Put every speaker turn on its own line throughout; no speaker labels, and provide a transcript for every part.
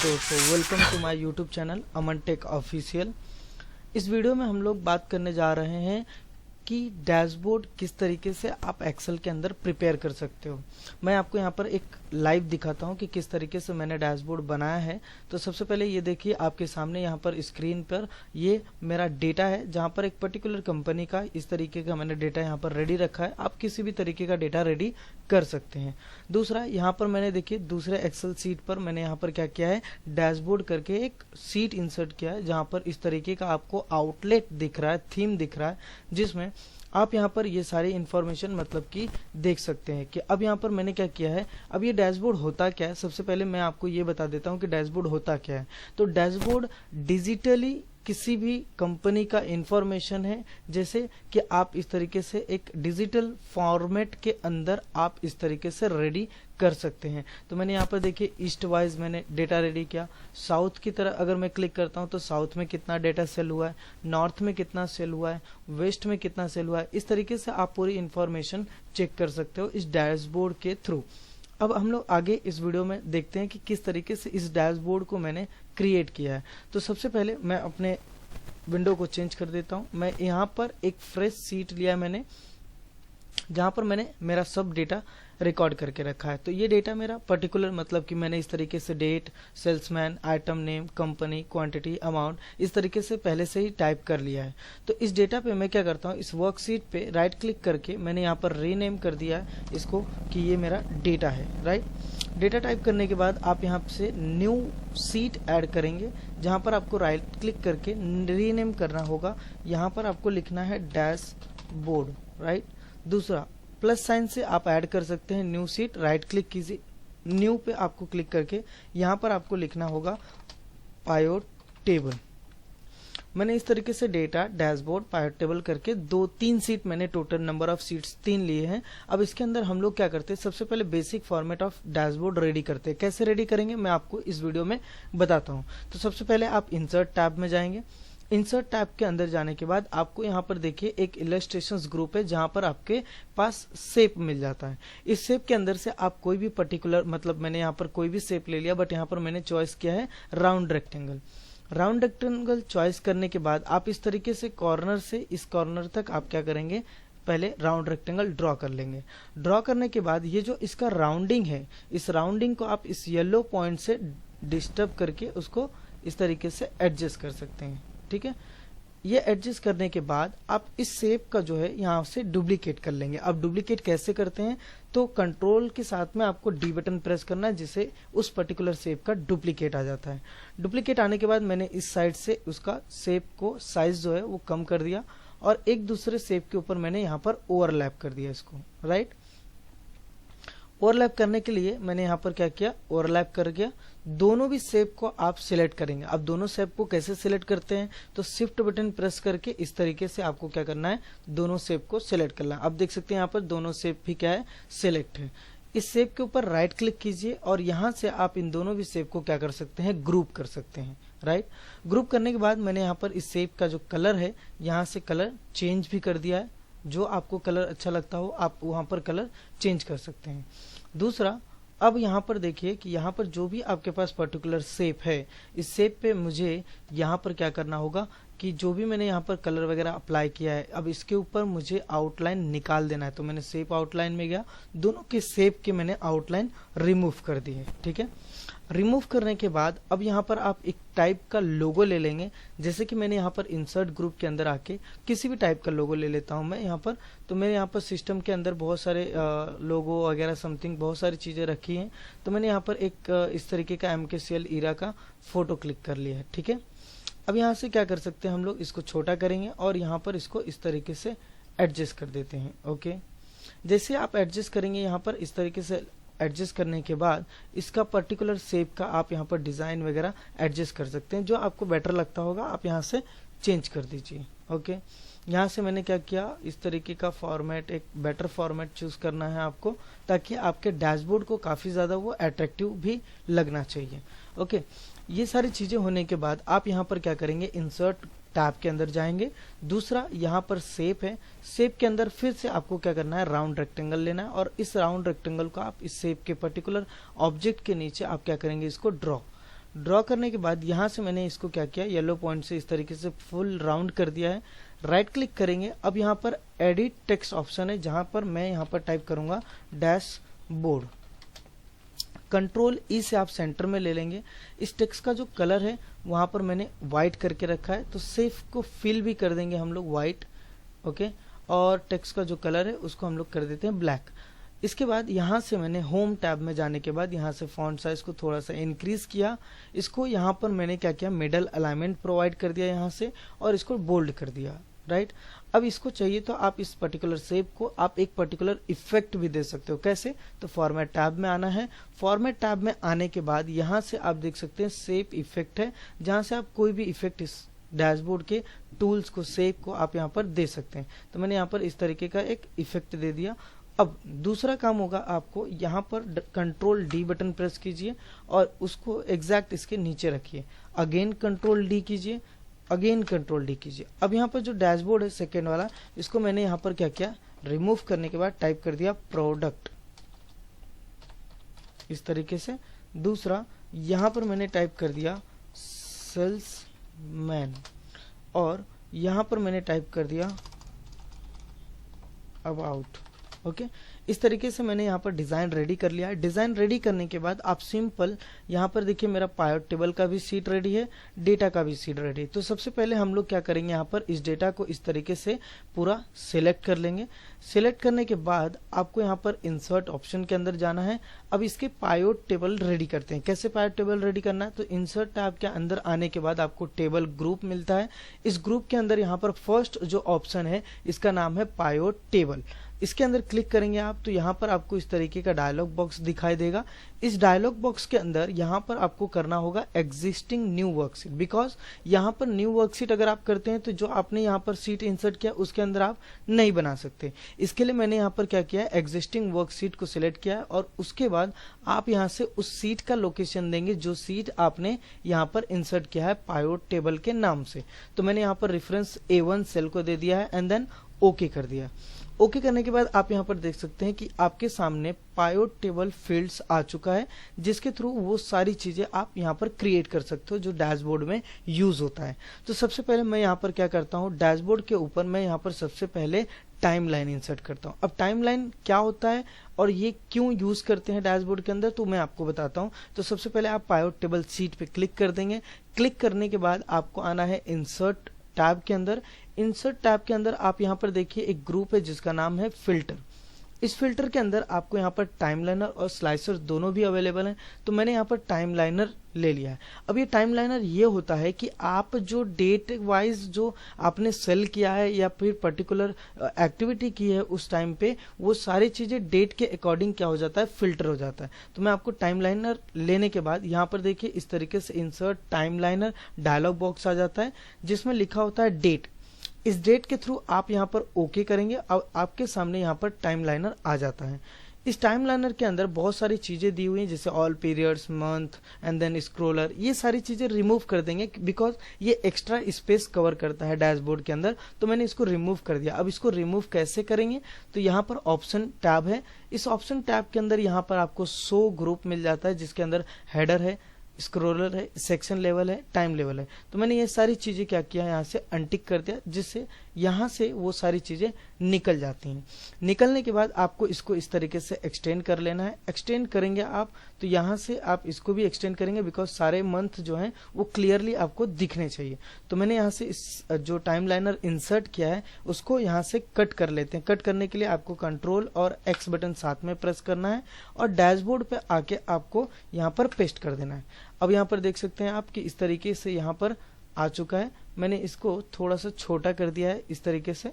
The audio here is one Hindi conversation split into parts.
दोस्तों, welcome to my YouTube channel Aman tech official. इस वीडियो में हम लोग बात करने जा रहे हैं कि डैशबोर्ड किस तरीके से आप एक्सेल के अंदर प्रिपेयर कर सकते हो। मैं आपको यहाँ पर एक लाइव दिखाता हूँ कि किस तरीके से मैंने डैशबोर्ड बनाया है। तो सबसे पहले ये देखिए आपके सामने यहाँ पर स्क्रीन पर ये मेरा डेटा है, जहाँ पर एक पर्टिकुलर कंपनी का इस तरीके का मैंने डेटा यहाँ पर रेडी रखा है। आप किसी भी तरीके का डेटा रेडी कर सकते हैं। दूसरा यहाँ पर मैंने देखिए दूसरे एक्सेल सीट पर मैंने यहाँ पर क्या किया है, डैशबोर्ड करके एक सीट इंसर्ट किया है, जहाँ पर इस तरीके का आपको आउटलेट दिख रहा है, थीम दिख रहा है, जिसमें आप यहाँ पर ये सारी इंफॉर्मेशन मतलब कि देख सकते हैं कि अब यहाँ पर मैंने क्या किया है। अब ये डैशबोर्ड होता क्या है, सबसे पहले मैं आपको ये बता देता हूँ कि डैशबोर्ड होता क्या है। तो डैशबोर्ड डिजिटली किसी भी कंपनी का इंफॉर्मेशन है, जैसे कि आप इस तरीके से एक डिजिटल फॉर्मेट के अंदर आप इस तरीके से रेडी कर सकते हैं। तो मैंने यहाँ पर देखिए ईस्ट वाइज मैंने डेटा रेडी किया। साउथ की तरह अगर मैं क्लिक करता हूँ तो साउथ में कितना डेटा सेल हुआ है, नॉर्थ में कितना सेल हुआ है, वेस्ट में कितना सेल हुआ है, इस तरीके से आप पूरी इंफॉर्मेशन चेक कर सकते हो इस डैशबोर्ड के थ्रू। अब हम लोग आगे इस वीडियो में देखते हैं कि किस तरीके से इस डैशबोर्ड को मैंने क्रिएट किया है। तो सबसे पहले मैं अपने विंडो को चेंज कर देता हूं। मैं यहाँ पर एक फ्रेश सीट लिया मैंने, जहां पर मैंने मेरा सब डेटा रिकॉर्ड करके रखा है। तो ये डेटा मेरा पर्टिकुलर मतलब कि मैंने इस तरीके से date, salesman, item name, company, quantity, amount इस तरीके से पहले से ही टाइप कर लिया है। तो इस डेटा पे मैं क्या करता हूँ, इस वर्कशीट पे राइट क्लिक करके मैंने यहाँ पर रीनेम कर दिया है इसको कि ये मेरा डेटा है। राइट, डेटा टाइप करने के बाद आप यहाँ से न्यू सीट ऐड करेंगे, जहाँ पर आपको राइट क्लिक करके रीनेम करना होगा। यहाँ पर आपको लिखना है डैशबोर्ड। राइट, दूसरा प्लस साइन से आप ऐड कर सकते हैं न्यू सीट। राइट क्लिक कीजिए, न्यू पे आपको क्लिक करके यहाँ पर आपको लिखना होगा पायोट टेबल। मैंने इस तरीके से डेटा डैशबोर्ड पायोट टेबल करके 2-3 सीट मैंने टोटल नंबर ऑफ सीट्स 3 लिए हैं। अब इसके अंदर हम लोग क्या करते हैं, सबसे पहले basic format of dashboard ready करते हैं। कैसे रेडी करेंगे मैं आपको इस वीडियो में बताता हूँ। तो सबसे पहले आप इंसर्ट टैब में जाएंगे। इंसर्ट टैब के अंदर जाने के बाद आपको यहाँ पर देखिए एक इलस्ट्रेशंस ग्रुप है, जहाँ पर आपके पास शेप मिल जाता है। इस शेप के अंदर से आप कोई भी पर्टिकुलर मतलब मैंने यहाँ पर कोई भी शेप ले लिया, बट यहाँ पर मैंने चॉइस किया है round rectangle. Round rectangle choice करने के बाद आप इस तरीके से कॉर्नर से इस कॉर्नर तक आप क्या करेंगे, पहले राउंड रेक्टेंगल ड्रॉ कर लेंगे। ड्रॉ करने के बाद ये जो इसका राउंडिंग है, इस राउंडिंग को आप इस येलो पॉइंट से डिस्टर्ब करके उसको इस तरीके से एडजस्ट कर सकते हैं। ठीक है, ये एडजस्ट करने के बाद आप इस शेप का जो है यहाँ से डुप्लीकेट कर लेंगे। अब डुप्लीकेट कैसे करते हैं, तो कंट्रोल के साथ में आपको डी बटन प्रेस करना है, जिससे उस पर्टिकुलर शेप का डुप्लीकेट आ जाता है। डुप्लीकेट आने के बाद मैंने इस साइड से उसका शेप को साइज जो है वो कम कर दिया और एक दूसरे शेप के ऊपर मैंने यहाँ पर ओवरलैप कर दिया इसको। राइट, ओवरलैप करने के लिए मैंने यहाँ पर क्या किया, ओवरलैप कर गया। दोनों भी शेप को आप सिलेक्ट करेंगे। अब दोनों शेप को कैसे सिलेक्ट करते हैं, तो शिफ्ट बटन प्रेस करके इस तरीके से आपको क्या करना है, दोनों शेप को सिलेक्ट करना है। अब देख सकते हैं यहाँ पर दोनों शेप भी क्या है, सिलेक्ट है। इस शेप के ऊपर राइट क्लिक कीजिए और यहाँ से आप इन दोनों भी शेप को क्या कर सकते हैं, ग्रुप कर सकते हैं। राइट, ग्रुप करने के बाद मैंने यहाँ पर इस शेप का जो कलर है, यहाँ से कलर चेंज भी कर दिया है। जो आपको कलर अच्छा लगता हो आप वहां पर कलर चेंज कर सकते हैं। दूसरा, अब यहाँ पर देखिए कि यहाँ पर जो भी आपके पास पर्टिकुलर शेप है, इस शेप पे मुझे यहाँ पर क्या करना होगा कि जो भी मैंने यहाँ पर कलर वगैरह अप्लाई किया है, अब इसके ऊपर मुझे आउटलाइन निकाल देना है। तो मैंने शेप आउटलाइन में गया, दोनों के शेप के मैंने आउटलाइन रिमूव कर दी है। ठीक है, रिमूव करने के बाद अब यहाँ पर आप एक टाइप का लोगो ले लेंगे। जैसे कि मैंने यहाँ पर इंसर्ट ग्रुप के अंदर आके किसी भी टाइप का लोगो ले लेता हूँ मैं यहाँ पर। तो मेरे यहाँ पर सिस्टम के अंदर बहुत सारे लोगो वगैरह समथिंग बहुत सारी चीज़ें रखी हैं। तो मैंने यहाँ पर एक इस तरीके का MKCL ईरा का फोटो क्लिक कर लिया है। ठीक है, अब यहाँ से क्या कर सकते हैं हम लोग, इसको छोटा करेंगे और यहाँ पर इसको इस तरीके से एडजस्ट कर देते हैं। ओके, जैसे आप एडजस्ट करेंगे यहाँ पर इस तरीके से एडजस्ट करने के बाद इसका पर्टिकुलर शेप का आप यहाँ पर डिज़ाइन वगैरह एडजस्ट कर सकते हैं। जो आपको बेटर लगता होगा आप यहाँ से चेंज कर दीजिए। ओके, यहाँ से मैंने क्या किया, इस तरीके का फॉर्मेट, एक बेटर फॉर्मेट चूज करना है आपको, ताकि आपके डैशबोर्ड को काफ़ी ज़्यादा वो अट्रैक्टिव भी लगना चाहिए। ओके, ये सारी चीज़ें होने के बाद आप यहाँ पर क्या करेंगे, इंसर्ट टैब के अंदर जाएंगे। दूसरा, यहाँ पर शेप है, शेप के अंदर फिर से आपको क्या करना है, राउंड रेक्टेंगल लेना है और इस राउंड रेक्टेंगल को आप इस शेप के पर्टिकुलर ऑब्जेक्ट के नीचे आप क्या करेंगे, इसको ड्रॉ करने के बाद यहाँ से मैंने इसको क्या किया, येलो पॉइंट से इस तरीके से फुल राउंड कर दिया है। राइट क्लिक करेंगे, अब यहाँ पर एडिट टेक्स्ट ऑप्शन है, जहां पर मैं यहाँ पर टाइप करूंगा डैशबोर्ड। कंट्रोल ई से आप सेंटर में ले लेंगे। इस टेक्स्ट का जो कलर है वहां पर मैंने व्हाइट करके रखा है, तो सेफ को फिल भी कर देंगे हम लोग व्हाइट, ओके। और टेक्स्ट का जो कलर है उसको हम लोग कर देते हैं ब्लैक। इसके बाद यहाँ से मैंने होम टैब में जाने के बाद यहाँ से फॉन्ट साइज को थोड़ा सा इंक्रीज किया। इसको यहाँ पर मैंने क्या किया, मिडल अलाइनमेंट प्रोवाइड कर दिया यहाँ से, और इसको बोल्ड कर दिया, राइट। अब इसको चाहिए तो आप इस पर्टिकुलर शेप को आप एक पर्टिकुलर इफेक्ट भी दे सकते हो। कैसे, तो फॉर्मेट टैब में आना है। फॉर्मेट टैब में आने के बाद यहाँ से आप देख सकते हैं शेप इफेक्ट है, जहां से आप कोई भी इफेक्ट इस डैशबोर्ड के टूल्स को, शेप को आप यहाँ पर दे सकते हैं। तो मैंने यहाँ पर इस तरीके का एक इफेक्ट दे दिया। अब दूसरा काम होगा, आपको यहाँ पर कंट्रोल डी बटन प्रेस कीजिए और उसको एग्जैक्ट इसके नीचे रखिए। अगेन कंट्रोल डी कीजिए, अगेन कंट्रोल डी कीजिए। अब यहाँ पर जो डैशबोर्ड है सेकेंड वाला, इसको मैंने यहाँ पर क्या किया, रिमूव करने के बाद टाइप कर दिया प्रोडक्ट, इस तरीके से। दूसरा यहाँ पर मैंने टाइप कर दिया सेल्समैन, और यहाँ पर मैंने टाइप कर दिया अबाउट, ओके। इस तरीके से मैंने यहाँ पर डिजाइन रेडी कर लिया है। डिजाइन रेडी करने के बाद आप सिंपल यहाँ पर देखिए, मेरा पायोट टेबल का भी सीट रेडी है, डेटा का भी सीट रेडी है। तो सबसे पहले हम लोग क्या करेंगे, यहाँ पर इस डेटा को इस तरीके से पूरा सिलेक्ट कर लेंगे। सिलेक्ट करने के बाद आपको यहाँ पर इंसर्ट ऑप्शन के अंदर जाना है। अब इसके पायोट टेबल रेडी करते हैं। कैसे पायोट टेबल रेडी करना है, तो इंसर्ट टैब के अंदर आने के बाद आपको टेबल ग्रुप मिलता है। इस ग्रुप के अंदर यहाँ पर फर्स्ट जो ऑप्शन है इसका नाम है पायोट टेबल। इसके अंदर क्लिक करेंगे आप, तो यहाँ पर आपको इस तरीके का डायलॉग बॉक्स दिखाई देगा। इस डायलॉग बॉक्स के अंदर यहाँ पर आपको करना होगा एग्जिस्टिंग न्यू वर्कशीट, बिकॉज यहाँ पर न्यू वर्कशीट अगर आप करते हैं तो जो आपने यहाँ पर सीट इंसर्ट किया उसके अंदर आप नहीं बना सकते। इसके लिए मैंने यहाँ पर क्या किया है, एग्जिस्टिंग वर्कशीट को सिलेक्ट किया है, और उसके बाद आप यहाँ से उस सीट का लोकेशन देंगे जो सीट आपने यहाँ पर इंसर्ट किया है पायोट टेबल के नाम से। तो मैंने यहाँ पर रेफरेंस A1 सेल को दे दिया है एंड देन ओके कर दिया। ओके करने के बाद आप यहाँ पर देख सकते हैं कि आपके सामने पायोट टेबल फील्ड्स आ चुका है, जिसके थ्रू वो सारी चीजें आप यहाँ पर क्रिएट कर सकते हो जो डैशबोर्ड में यूज होता है। तो सबसे पहले मैं यहाँ पर क्या करता हूँ, डैशबोर्ड के ऊपर मैं यहाँ पर सबसे पहले टाइमलाइन इंसर्ट करता हूँ। अब टाइमलाइन क्या होता है और ये क्यों यूज करते हैं डैशबोर्ड के अंदर, तो मैं आपको बताता हूँ। तो सबसे पहले आप पायोट टेबल सीट पे क्लिक कर देंगे। क्लिक करने के बाद आपको आना है इंसर्ट टैब के अंदर। इंसर्ट टैब के अंदर आप यहाँ पर देखिए एक ग्रुप है जिसका नाम है फिल्टर। इस फिल्टर के अंदर आपको यहाँ पर टाइमलाइनर और स्लाइसर दोनों भी अवेलेबल हैं। तो मैंने यहाँ पर टाइमलाइनर ले लिया है। अब ये टाइमलाइनर ये होता है कि आप जो डेट वाइज जो आपने सेल किया है या फिर पर्टिकुलर एक्टिविटी की है उस टाइम पे, वो सारी चीजें डेट के अकॉर्डिंग क्या हो जाता है, फिल्टर हो जाता है। तो मैं आपको टाइमलाइनर लेने के बाद यहाँ पर देखिए इस तरीके से इंसर्ट टाइमलाइनर डायलॉग बॉक्स आ जाता है जिसमें लिखा होता है डेट। इस डेट के थ्रू आप यहाँ पर ओके करेंगे और आपके सामने यहाँ पर टाइमलाइनर आ जाता है। इस टाइमलाइनर के अंदर बहुत सारी चीजें दी हुई हैं जैसे all periods, month and then scroller. ये सारी चीजें रिमूव कर देंगे बिकॉज ये एक्स्ट्रा स्पेस कवर करता है डैशबोर्ड के अंदर, तो मैंने इसको रिमूव कर दिया। अब इसको रिमूव कैसे करेंगे, तो यहाँ पर ऑप्शन टैब है। इस ऑप्शन टैब के अंदर यहाँ पर आपको शो ग्रुप मिल जाता है जिसके अंदर हेडर है, स्क्रोलर है, सेक्शन लेवल है, टाइम लेवल है। तो मैंने ये सारी चीजें क्या किया, यहाँ से अनटिक कर दिया जिससे यहाँ से वो सारी चीजें निकल जाती हैं। निकलने के बाद आपको इसको इस तरीके से एक्सटेंड कर लेना है। एक्सटेंड करेंगे आप तो यहाँ से आप इसको भी एक्सटेंड करेंगे बिकॉज सारे मंथ जो हैं वो क्लियरली आपको दिखने चाहिए। तो मैंने यहाँ से इस जो टाइमलाइनर इंसर्ट किया है उसको यहाँ से कट कर लेते हैं। कट करने के लिए आपको कंट्रोल और एक्स बटन साथ में प्रेस करना है और डैशबोर्ड पे आके आपको यहाँ पर पेस्ट कर देना है। अब यहाँ पर देख सकते हैं आप कि इस तरीके से यहाँ पर आ चुका है। मैंने इसको थोड़ा सा छोटा कर दिया है। इस तरीके से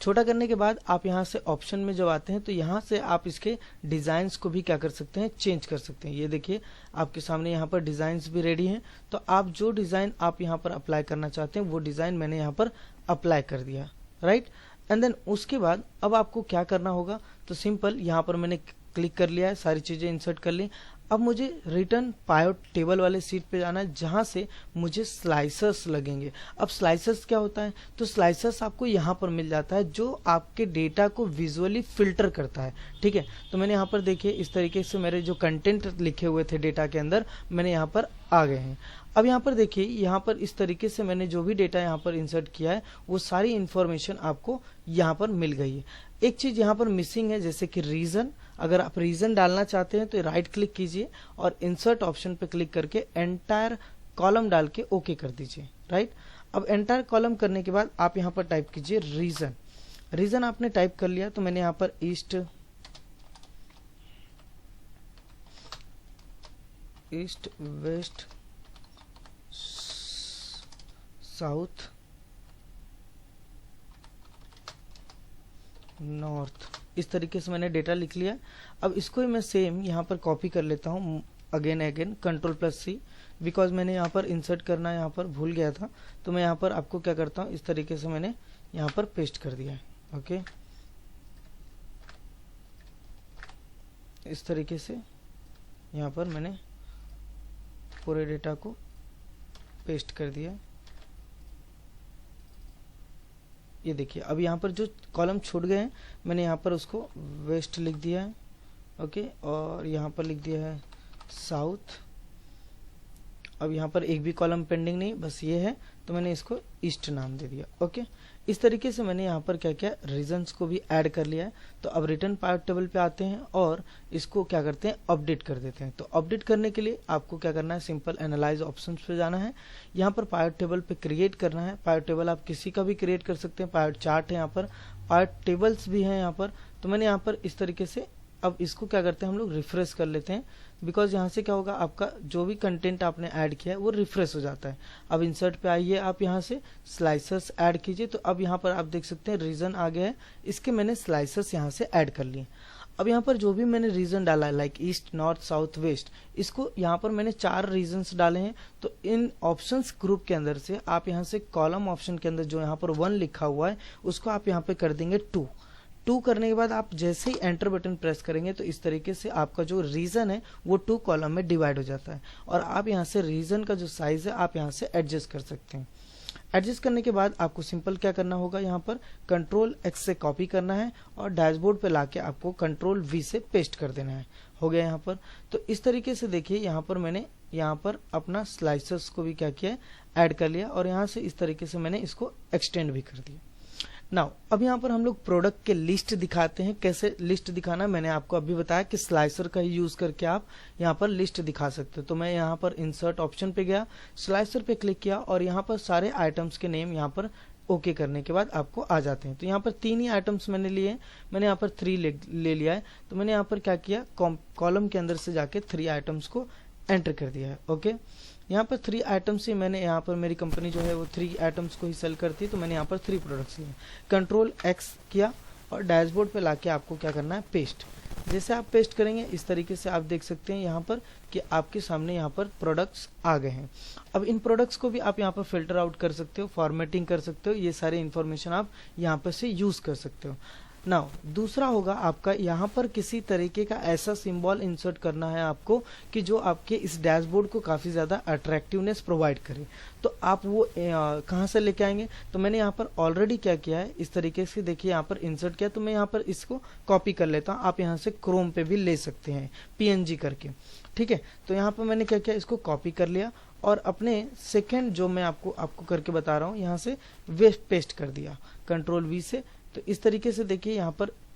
छोटा करने के बाद आप यहाँ से ऑप्शन में जब आते हैं तो यहाँ से आप इसके डिजाइन्स को भी क्या कर सकते हैं, चेंज कर सकते हैं। ये देखिए आपके सामने यहाँ पर डिजाइन्स भी रेडी हैं। तो आप जो डिजाइन आप यहाँ पर अप्लाई करना चाहते हैं वो डिजाइन मैंने यहाँ पर अप्लाई कर दिया, राइट। एंड देन उसके बाद अब आपको क्या करना होगा, तो सिंपल यहाँ पर मैंने क्लिक कर लिया है, सारी चीज़ें इंसर्ट कर ली। अब मुझे रिटर्न पायोट टेबल वाले सीट पे जाना है जहाँ से मुझे स्लाइसर्स लगेंगे। अब स्लाइसर्स क्या होता है, तो स्लाइसर्स आपको यहाँ पर मिल जाता है जो आपके डेटा को विजुअली फिल्टर करता है। ठीक है, तो मैंने यहाँ पर देखिए इस तरीके से मेरे जो कंटेंट लिखे हुए थे डेटा के अंदर मैंने यहाँ पर आ गए हैं। अब यहाँ पर देखिए, यहाँ पर इस तरीके से मैंने जो भी डेटा यहाँ पर इंसर्ट किया है वो सारी इंफॉर्मेशन आपको यहाँ पर मिल गई है। एक चीज यहाँ पर मिसिंग है, जैसे कि रीजन। अगर आप रीजन डालना चाहते हैं तो राइट क्लिक कीजिए और इंसर्ट ऑप्शन पे क्लिक करके एंटायर कॉलम डाल के ओके कर दीजिए। राइट, अब एंटायर कॉलम करने के बाद आप यहाँ पर टाइप कीजिए रीजन। रीजन आपने टाइप कर लिया तो मैंने यहाँ पर ईस्ट वेस्ट साउथ नॉर्थ इस तरीके से मैंने डेटा लिख लिया। अब इसको ही मैं सेम यहाँ पर कॉपी कर लेता हूँ अगेन कंट्रोल+C, बिकॉज मैंने यहाँ पर इंसर्ट करना यहाँ पर भूल गया था। तो मैं यहाँ पर आपको क्या करता हूँ, इस तरीके से मैंने यहाँ पर पेस्ट कर दिया है। ओके, इस तरीके से यहाँ पर मैंने पूरे डेटा को पेस्ट कर दिया। ये देखिए, अब यहाँ पर जो कॉलम छूट गए हैं मैंने यहाँ पर उसको वेस्ट लिख दिया है। ओके, और यहाँ पर लिख दिया है साउथ। अब यहाँ पर एक भी कॉलम पेंडिंग नहीं, बस ये है, तो मैंने इसको ईस्ट नाम दे दिया। ओके, इस तरीके से मैंने यहाँ पर क्या क्या रीजन्स को भी ऐड कर लिया है। तो अब रिटर्न पायोट टेबल पे आते हैं और इसको क्या करते हैं, अपडेट कर देते हैं। तो अपडेट करने के लिए आपको क्या करना है, सिंपल एनालाइज ऑप्शंस पे जाना है, यहाँ पर पायोट टेबल पे क्रिएट करना है। पायोट टेबल आप किसी का भी क्रिएट कर सकते हैं, पायोट चार्ट है यहाँ पर, पायोट टेबल्स भी हैं यहाँ पर। तो मैंने यहाँ पर इस तरीके से, अब इसको क्या करते हैं हम लोग रिफ्रेश कर लेते हैं, बिकॉज यहाँ से क्या होगा, आपका जो भी कंटेंट आपने ऐड किया है वो रिफ्रेश हो जाता है। अब इंसर्ट पे आइए, आप यहाँ से स्लाइसर्स ऐड कीजिए। तो अब यहाँ पर आप देख सकते हैं रीजन आ गया है, इसके मैंने स्लाइसर्स यहाँ से ऐड कर लिए। अब यहाँ पर जो भी मैंने रीजन डाला है like east north south west, इसको यहाँ पर मैंने 4 रीजन्स डाले हैं। तो इन ऑप्शंस ग्रुप के अंदर से आप यहाँ से कॉलम ऑप्शन के अंदर जो यहाँ पर 1 लिखा हुआ है उसको आप यहाँ पे कर देंगे 2 करने के बाद आप जैसे ही एंटर बटन प्रेस करेंगे तो इस तरीके से आपका जो रीजन है वो 2 कॉलम में डिवाइड हो जाता है। और आप यहाँ से रीजन का जो साइज है आप यहाँ से एडजस्ट कर सकते हैं। एडजस्ट करने के बाद आपको सिंपल क्या करना होगा, यहाँ पर Ctrl+X से कॉपी करना है और डैशबोर्ड पे लाके आपको Ctrl+V से पेस्ट कर देना है। हो गया यहाँ पर। तो इस तरीके से देखिए, यहाँ पर मैंने यहाँ पर अपना स्लाइसर्स को भी क्या किया, ऐड कर लिया और यहाँ से इस तरीके से मैंने इसको एक्सटेंड भी कर दिया। नाउ अब यहाँ पर हम लोग प्रोडक्ट के लिस्ट दिखाते हैं। कैसे लिस्ट दिखाना मैंने आपको अभी बताया कि स्लाइसर का ही यूज करके आप यहाँ पर लिस्ट दिखा सकते हो। तो मैं यहाँ पर इंसर्ट ऑप्शन पे गया, स्लाइसर पे क्लिक किया और यहाँ पर सारे आइटम्स के नेम यहाँ पर ओके करने के बाद आपको आ जाते हैं। तो यहाँ पर 3 ही आइटम्स मैंने लिए हैं, मैंने यहाँ पर 3 ले लिया है। तो मैंने यहाँ पर क्या किया, कॉलम के अंदर से जाके 3 आइटम्स को एंटर कर दिया है। ओके, यहाँ पर 3 आइटम्स ही मैंने, यहाँ पर मेरी कंपनी जो है वो 3 आइटम्स को ही सेल करती है। तो मैंने यहाँ पर 3 प्रोडक्ट्स लिए। Ctrl+X किया और डैशबोर्ड पे लाके आपको क्या करना है, पेस्ट। जैसे आप पेस्ट करेंगे इस तरीके से आप देख सकते हैं यहाँ पर कि आपके सामने यहाँ पर प्रोडक्ट्स आ गए हैं। अब इन प्रोडक्ट्स को भी आप यहाँ पर फिल्टर आउट कर सकते हो, फॉर्मेटिंग कर सकते हो, ये सारे इन्फॉर्मेशन आप यहाँ पर से यूज कर सकते हो। नाउ दूसरा होगा आपका, यहाँ पर किसी तरीके का ऐसा सिंबल इंसर्ट करना है आपको कि जो आपके इस डैशबोर्ड को काफी ज्यादा अट्रैक्टिवनेस प्रोवाइड करे। तो आप वो कहाँ से लेके आएंगे, तो मैंने यहाँ पर ऑलरेडी क्या किया है, इस तरीके से देखिए यहाँ पर इंसर्ट किया। तो मैं यहाँ पर इसको कॉपी कर लेता हूँ, आप यहाँ से क्रोम पे भी ले सकते हैं PNG करके। ठीक है, तो यहाँ पर मैंने क्या किया, इसको कॉपी कर लिया और अपने सेकेंड जो मैं आपको करके बता रहा हूँ यहाँ से वेस्ट पेस्ट कर दिया Ctrl+V से। तो इस तरीके से देखिए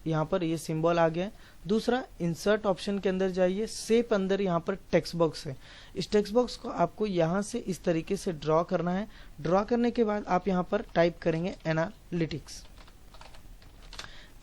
यहाँ पर ये सिंबल आ गया है। दूसरा, इंसर्ट ऑप्शन के अंदर जाइए, शेप अंदर यहाँ पर टेक्स्ट बॉक्स है। इस टेक्स्ट बॉक्स को आपको यहाँ से इस तरीके से ड्रॉ करना है। ड्रॉ करने के बाद आप यहाँ पर टाइप करेंगे एनालिटिक्स।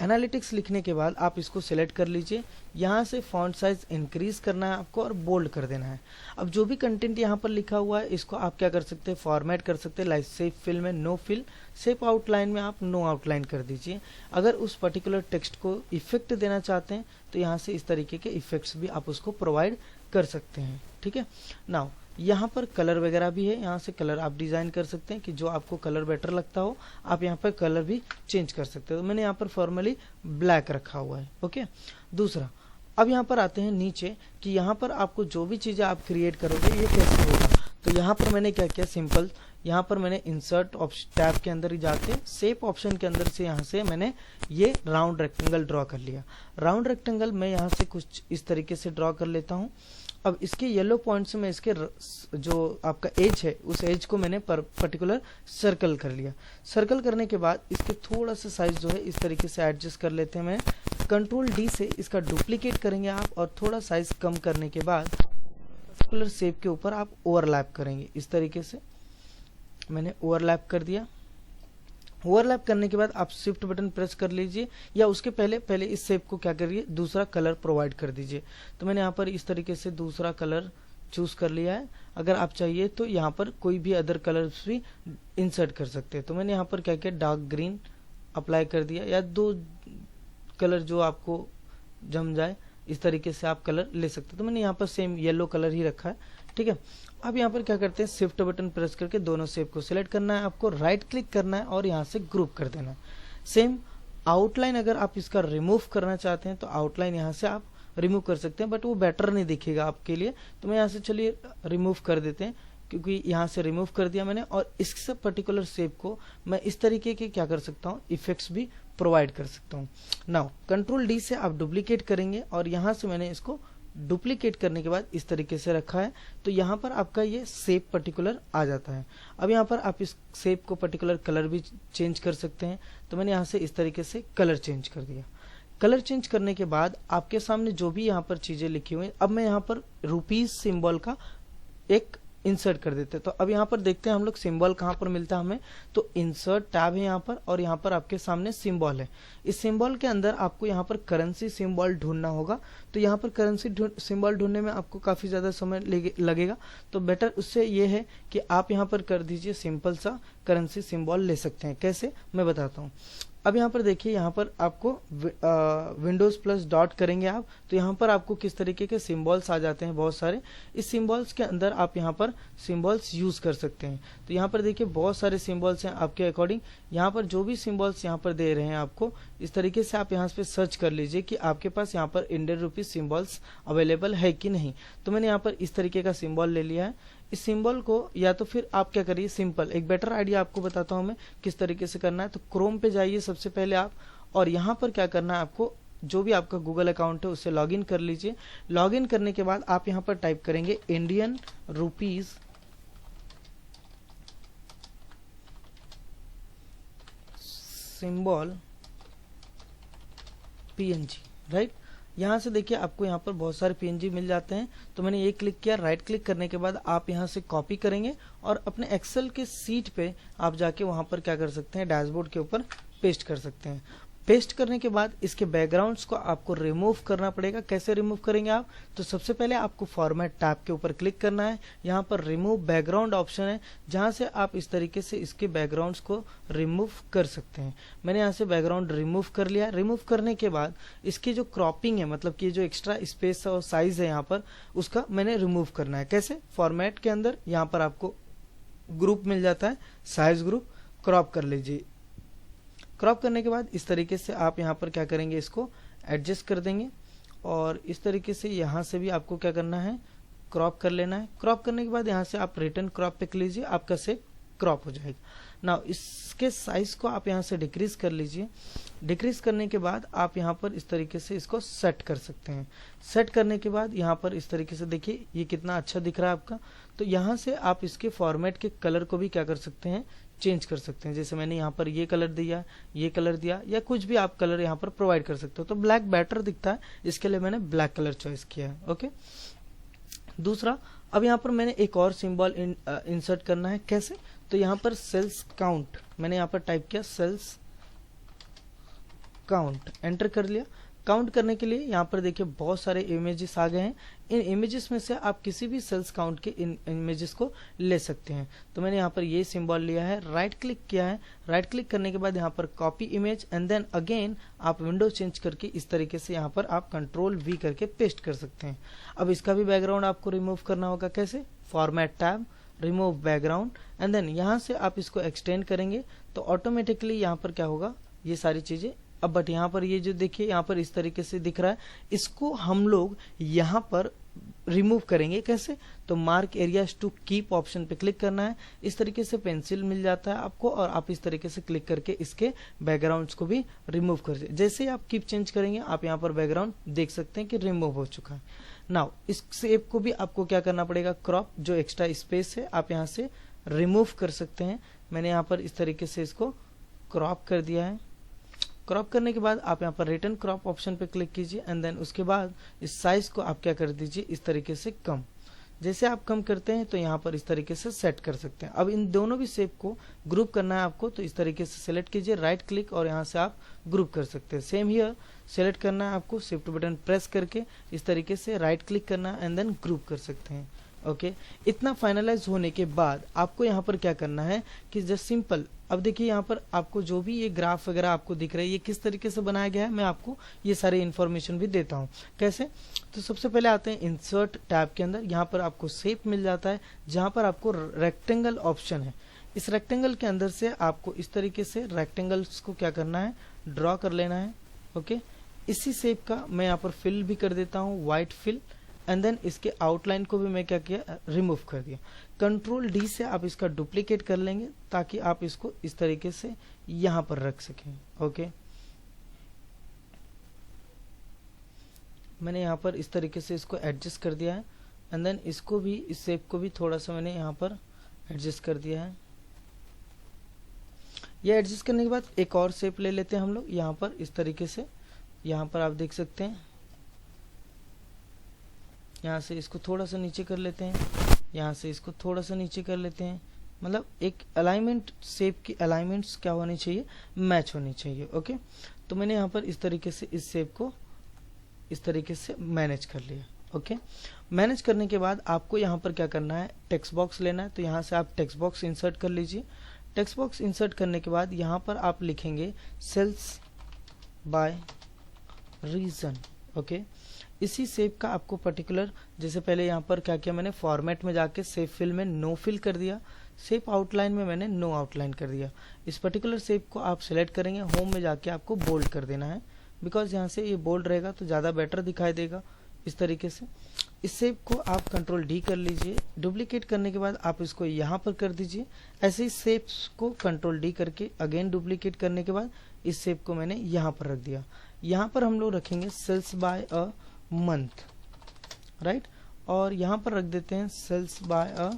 एनालिटिक्स लिखने के बाद आप इसको सिलेक्ट कर लीजिए। यहाँ से फॉन्ट साइज इंक्रीज करना है आपको और बोल्ड कर देना है। अब जो भी कंटेंट यहाँ पर लिखा हुआ है इसको आप क्या कर सकते हैं, फॉर्मेट कर सकते हैं। लाइक शेप फिल में नो फिल, शेप आउटलाइन में आप नो आउटलाइन कर दीजिए। अगर उस पर्टिकुलर टेक्स्ट को इफेक्ट देना चाहते हैं तो यहाँ से इस तरीके के इफेक्ट्स भी आप उसको प्रोवाइड कर सकते हैं। ठीक है, नाउ यहाँ पर कलर वगैरह भी है, यहाँ से कलर आप डिजाइन कर सकते हैं कि जो आपको कलर बेटर लगता हो आप यहाँ पर कलर भी चेंज कर सकते हो। तो मैंने यहाँ पर फॉर्मली ब्लैक रखा हुआ है। ओके, दूसरा अब यहाँ पर आते हैं नीचे कि यहाँ पर आपको जो भी चीज़ें आप क्रिएट करोगे ये कैसे होगा। तो यहाँ पर मैंने क्या किया, सिंपल यहाँ पर मैंने इंसर्ट टैब के अंदर ही जाके शेप ऑप्शन के अंदर से यहाँ से मैंने ये राउंड रेक्टेंगल ड्रॉ कर लिया। राउंड रेक्टेंगल मैं यहाँ से कुछ इस तरीके से ड्रॉ कर लेता हूँ। अब इसके येलो पॉइंट से मैं इसके जो आपका एज है उस एज को मैंने पर्टिकुलर सर्कल कर लिया। सर्कल करने के बाद इसके थोड़ा सा साइज जो है इस तरीके से एडजस्ट कर लेते हैं। मैं कंट्रोल डी से इसका डुप्लीकेट करेंगे आप और थोड़ा साइज कम करने के बाद पर्टिकुलर शेप के ऊपर आप ओवरलैप करेंगे। इस तरीके से मैंने ओवरलैप कर दिया। ओवरलैप करने के बाद आप शिफ्ट बटन प्रेस कर लीजिए या उसके पहले इस शेप को क्या करिए, दूसरा कलर प्रोवाइड कर दीजिए। तो मैंने यहाँ पर इस तरीके से दूसरा कलर चूज कर लिया है। अगर आप चाहिए तो यहाँ पर कोई भी अदर कलर्स भी इंसर्ट कर सकते हैं। तो मैंने यहाँ पर क्या किया, डार्क ग्रीन अप्लाई कर दिया या दो कलर जो आपको जम जाए इस तरीके से आप कलर ले सकते हैं। तो मैंने यहाँ पर सेम येलो कलर ही रखा है, ठीक है। अब यहाँ पर क्या करते हैं, शिफ्ट बटन प्रेस करके दोनों शेप को सिलेक्ट करना है, आपको राइट क्लिक करना है और यहाँ से ग्रुप कर देना है। सेम आउटलाइन अगर आप इसका रिमूव करना चाहते हैं तो आउटलाइन यहाँ से आप रिमूव कर सकते हैं, बट वो बेटर नहीं दिखेगा आपके लिए। तो मैं यहाँ से चलिए रिमूव कर देते हैं, क्योंकि यहाँ से रिमूव कर दिया मैंने। और इस पर्टिकुलर शेप को मैं इस तरीके के क्या कर सकता हूँ, इफेक्ट्स भी प्रोवाइड कर सकता हूँ। नाउ कंट्रोल डी से आप डुप्लीकेट करेंगे और यहाँ से मैंने इसको डुप्लीकेट करने के बाद इस तरीके से रखा है। तो यहाँ पर आपका ये शेप पर्टिकुलर आ जाता है। अब यहाँ पर आप इस शेप को पर्टिकुलर कलर भी चेंज कर सकते हैं। तो मैंने यहाँ से इस तरीके से कलर चेंज कर दिया। कलर चेंज करने के बाद आपके सामने जो भी यहाँ पर चीजें लिखी हुई हैं, अब मैं यहाँ पर रुपीज सिंबल का एक इंसर्ट कर देते हैं। तो अब यहाँ पर देखते हैं हम लोग सिंबल कहाँ पर मिलता है हमें। तो इंसर्ट टैब है यहाँ पर और यहाँ पर आपके सामने सिंबल है। इस सिंबल के अंदर आपको यहाँ पर करेंसी सिंबल ढूंढना होगा। तो यहाँ पर करेंसी सिंबल ढूंढने में आपको काफी ज्यादा समय लगेगा। तो बेटर उससे ये है कि आप यहाँ पर कर दीजिए, सिंपल सा करेंसी सिंबल ले सकते हैं। कैसे, मैं बताता हूँ। अब यहाँ पर देखिए, यहाँ पर आपको विंडोज प्लस डॉट करेंगे आप, तो यहाँ पर आपको किस तरीके के सिंबल्स आ जाते हैं, बहुत सारे। इस सिंबल्स के अंदर आप यहाँ पर सिंबल्स यूज कर सकते हैं। तो यहाँ पर देखिए बहुत सारे सिंबल्स हैं आपके अकॉर्डिंग। यहाँ पर जो भी सिंबल्स यहाँ पर दे रहे हैं आपको, इस तरीके से आप यहाँ पे सर्च कर लीजिए कि आपके पास यहाँ पर इंडियन रुपीज सिंबल्स अवेलेबल है कि नहीं। तो मैंने यहाँ पर इस तरीके का सिंबल ले लिया है। इस सिंबल को या तो फिर आप क्या करिए, सिंपल एक बेटर आइडिया आपको बताता हूं मैं किस तरीके से करना है। तो क्रोम पे जाइए सबसे पहले आप, और यहाँ पर क्या करना है आपको, जो भी आपका गूगल अकाउंट है उससे लॉगिन कर लीजिए। लॉगिन करने के बाद आप यहाँ पर टाइप करेंगे Indian rupees symbol PNG, right. यहाँ से देखिए आपको यहाँ पर बहुत सारे पीएनजी मिल जाते हैं। तो मैंने ये क्लिक किया। राइट क्लिक करने के बाद आप यहाँ से कॉपी करेंगे और अपने एक्सेल के सीट पे आप जाके वहां पर क्या कर सकते हैं, डैशबोर्ड के ऊपर पेस्ट कर सकते हैं। पेस्ट करने के बाद इसके बैकग्राउंड्स को आपको रिमूव करना पड़ेगा। कैसे रिमूव करेंगे आप, तो सबसे पहले आपको फॉर्मेट टैब के ऊपर क्लिक करना है। यहाँ पर रिमूव बैकग्राउंड ऑप्शन है, जहां से आप इस तरीके से इसके बैकग्राउंड्स को रिमूव कर सकते हैं। मैंने यहाँ से बैकग्राउंड रिमूव कर लिया। रिमूव करने के बाद इसकी जो क्रॉपिंग है, मतलब कि जो एक्स्ट्रा स्पेस और साइज है यहाँ पर, उसका मैंने रिमूव करना है। कैसे, फॉर्मेट के अंदर यहाँ पर आपको ग्रुप मिल जाता है, साइज ग्रुप, क्रॉप कर लीजिए। क्रॉप करने के बाद इस तरीके से आप यहाँ पर क्या करेंगे, इसको एडजस्ट कर देंगे और इस तरीके से यहाँ से भी आपको क्या करना है, क्रॉप कर लेना है। क्रॉप करने के बाद यहाँ से आप रिटर्न क्रॉप पे क्लिक लीजिए, आपका शेप क्रॉप हो जाएगा। नाउ इसके साइज को आप यहाँ से डिक्रीज कर लीजिए। डिक्रीज करने के बाद आप यहाँ पर इस तरीके से इसको सेट कर सकते हैं। सेट करने के बाद यहाँ पर इस तरीके से देखिए ये कितना अच्छा दिख रहा है आपका। तो यहाँ से आप इसके फॉर्मेट के कलर को भी क्या कर सकते हैं, चेंज कर सकते हैं। जैसे मैंने यहाँ पर ये कलर दिया, ये कलर दिया, या कुछ भी आप कलर यहाँ पर प्रोवाइड कर सकते हो। तो ब्लैक बेटर दिखता है, इसके लिए मैंने ब्लैक कलर चॉइस किया है। ओके, दूसरा, अब यहाँ पर मैंने एक और सिंबल इंसर्ट करना है। कैसे, तो यहाँ पर सेल्स काउंट मैंने यहाँ पर टाइप किया, सेल्स काउंट, एंटर कर लिया। काउंट करने के लिए यहाँ पर देखिए बहुत सारे इमेजेस आ गए हैं। इन इमेजेस में से आप किसी भी सेल्स काउंट के इन इमेजेस को ले सकते हैं। तो मैंने यहाँ पर ये सिंबल लिया है, राइट क्लिक किया है। राइट क्लिक करने के बाद यहाँ पर copy image and then again आप विंडो चेंज करके इस तरीके से यहाँ पर आप कंट्रोल वी करके पेस्ट कर सकते हैं। अब इसका भी बैकग्राउंड आपको रिमूव करना होगा। कैसे, format tab, remove background and then यहाँ से आप इसको एक्सटेंड करेंगे तो ऑटोमेटिकली यहाँ पर क्या होगा, ये सारी चीजें अब बट यहाँ पर ये जो देखिए यहाँ पर इस तरीके से दिख रहा है, इसको हम लोग यहाँ पर रिमूव करेंगे कैसे, तो mark areas to keep option पे क्लिक करना है। इस तरीके से पेंसिल मिल जाता है आपको और आप इस तरीके से क्लिक करके इसके बैकग्राउंड्स को भी रिमूव कर दे। जैसे ही आप कीप चेंज करेंगे आप यहाँ पर बैकग्राउंड देख सकते हैं कि रिमूव हो चुका है। नाउ इस शेप को भी आपको क्या करना पड़ेगा, क्रॉप, जो एक्स्ट्रा स्पेस है आप यहाँ से रिमूव कर सकते हैं। मैंने यहाँ पर इस तरीके से इसको क्रॉप कर दिया है। क्रॉप करने के बाद आप यहाँ पर रिटर्न क्रॉप ऑप्शन पे क्लिक कीजिए एंड देन उसके बाद इस साइज को आप क्या कर दीजिए, इस तरीके से कम। जैसे आप कम करते हैं तो यहाँ पर इस तरीके से सेट कर सकते हैं। अब इन दोनों भी शेप को ग्रुप करना है आपको, तो इस तरीके से सिलेक्ट कीजिए, राइट क्लिक, और यहाँ से आप ग्रुप कर सकते हैं। सेम हियर सिलेक्ट करना है आपको, शिफ्ट बटन प्रेस करके इस तरीके से राइट क्लिक करना है एंड देन ग्रुप कर सकते हैं। ओके, इतना फाइनलाइज होने के बाद आपको यहाँ पर क्या करना है कि जस्ट सिंपल, अब देखिए यहाँ पर आपको जो भी ये ग्राफ वगैरह आपको दिख रहा है ये किस तरीके से बनाया गया है, मैं आपको ये सारी इन्फॉर्मेशन भी देता हूँ कैसे। तो सबसे पहले आते हैं इंसर्ट टैब के अंदर, यहाँ पर आपको शेप मिल जाता है जहाँ पर आपको रेक्टेंगल ऑप्शन है। इस रेक्टेंगल के अंदर से आपको इस तरीके से रेक्टेंगल्स को क्या करना है, ड्रॉ कर लेना है। ओके, इसी शेप का मैं यहाँ पर फिल भी कर देता हूँ, व्हाइट फिल, एंड देन इसके आउटलाइन को भी मैं क्या किया, रिमूव कर दिया। कंट्रोल डी से आप इसका डुप्लीकेट कर लेंगे ताकि आप इसको इस तरीके से यहां पर रख सकें। ओके, मैंने यहां पर इस तरीके से इसको एडजस्ट कर दिया है एंड देन इसको भी, इस शेप को भी थोड़ा सा मैंने यहां पर एडजस्ट कर दिया है। ये एडजस्ट करने के बाद एक और शेप ले लेते हैं हम लोग यहाँ पर इस तरीके से। यहाँ पर आप देख सकते हैं, यहाँ से इसको थोड़ा सा नीचे कर लेते हैं, यहाँ से इसको थोड़ा सा नीचे कर लेते हैं। मतलब एक अलाइनमेंट, शेप की अलाइनमेंट्स क्या होनी चाहिए, मैच होनी चाहिए। ओके, तो मैंने यहाँ पर इस तरीके से इस शेप को इस तरीके से मैनेज कर लिया। ओके, मैनेज करने के बाद आपको यहाँ पर क्या करना है, टेक्स्ट बॉक्स लेना है। तो यहाँ से आप टेक्स्ट बॉक्स इंसर्ट कर लीजिए। टेक्स्ट बॉक्स इंसर्ट करने के बाद यहाँ पर आप लिखेंगे सेल्स बाय रीजन। ओके, इसी शेप का आपको पर्टिकुलर, जैसे पहले यहाँ पर क्या किया मैंने, फॉर्मेट में जाके शेप फिल में नो फिल कर दिया, शेप आउटलाइन में मैंने नो आउटलाइन कर दिया। इस पर्टिकुलर शेप को आप सिलेक्ट करेंगे, होम में जाके आपको बोल्ड कर देना है, बिकॉज यहाँ से ये बोल्ड रहेगा तो ज़्यादा बेटर दिखाई देगा इस तरीके से। इस शेप को आप कंट्रोल डी कर लीजिए, डुप्लीकेट करने के बाद आप इसको यहाँ पर कर दीजिए। ऐसे ही शेप्स को कंट्रोल डी करके अगेन डुप्लीकेट करने के बाद इस शेप को मैंने यहाँ पर रख दिया। यहाँ पर हम लोग रखेंगे sales by a month, right, और यहाँ पर रख देते हैं सेल्स बाय अ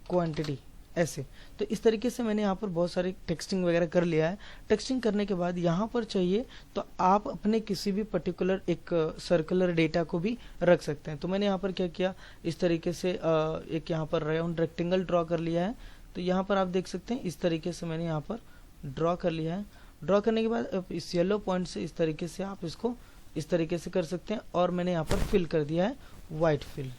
क्वांटिटी, ऐसे। तो इस तरीके से मैंने यहाँ पर बहुत सारी टेक्सटिंग वगैरह कर लिया है। टेक्सटिंग करने के बाद यहाँ पर चाहिए तो आप अपने किसी भी पर्टिकुलर एक सर्कुलर डेटा को भी रख सकते हैं। तो मैंने यहाँ पर क्या किया, इस तरीके से एक यहाँ पर राउंड रेक्टेंगल ड्रॉ कर लिया है। तो यहाँ पर आप देख सकते हैं इस तरीके से मैंने यहाँ पर ड्रॉ कर लिया है। ड्रॉ करने के बाद इस येलो पॉइंट से इस तरीके से आप इसको इस तरीके से कर सकते हैं, और मैंने यहाँ पर फिल कर दिया है वाइट फिल।